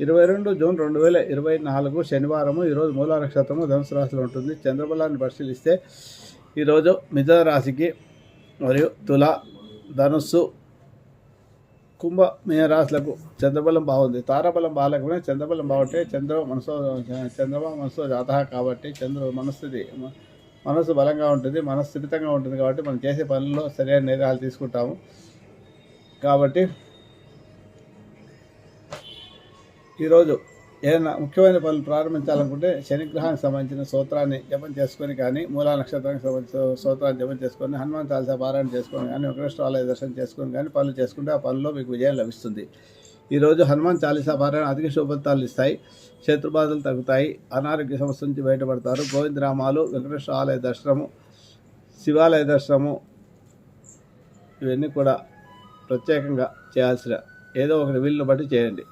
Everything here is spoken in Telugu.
22 జూన్ 2024 శనివారము. ఈరోజు మూలా నక్షత్రము ధనుసు రాశిలో ఉంటుంది. చంద్రబలాన్ని పరిశీలిస్తే ఈరోజు మిథున రాశికి మరియు తుల, ధనుస్సు, కుంభ, మీన రాశులకు చంద్రబలం బాగుంది. తారాబలం బాగాలేకపోయినా చంద్రబలం బాగుంటే చంద్రమ మనసు జాతక కాబట్టి మనసు బలంగా ఉంటుంది, మనస్థిమితంగా ఉంటుంది. కాబట్టి మనం చేసే పనుల్లో సరైన నిర్ణయాలు తీసుకుంటాము. కాబట్టి ఈరోజు ఏదైనా ముఖ్యమైన పనులు ప్రారంభించాలనుకుంటే శనిగ్రహానికి సంబంధించిన స్తోత్రాన్ని జపం చేసుకొని కానీ, మూలా నక్షత్రానికి సంబంధించిన స్తోత్రాన్ని జపం చేసుకొని, హనుమాన్ చాలీసా పారాయణ చేసుకొని కానీ, వెంకటేశ్వర ఆలయ దర్శనం చేసుకొని కానీ పనులు చేసుకుంటే ఆ పనుల్లో మీకు విజయం లభిస్తుంది. ఈరోజు హనుమాన్ చాలీసా పారాయణ అధిక శుభఫలితాలు ఇస్తాయి. శత్రుబాధలు తగ్గుతాయి. అనారోగ్య సమస్య నుంచి బయటపడతారు. గోవిందరామాలు, వెంకటేశ్వర ఆలయ దర్శనము, శివాలయ దర్శనము ఇవన్నీ కూడా ప్రత్యేకంగా చేయాల్సిన ఏదో ఒకటి వీలును బట్టి చేయండి.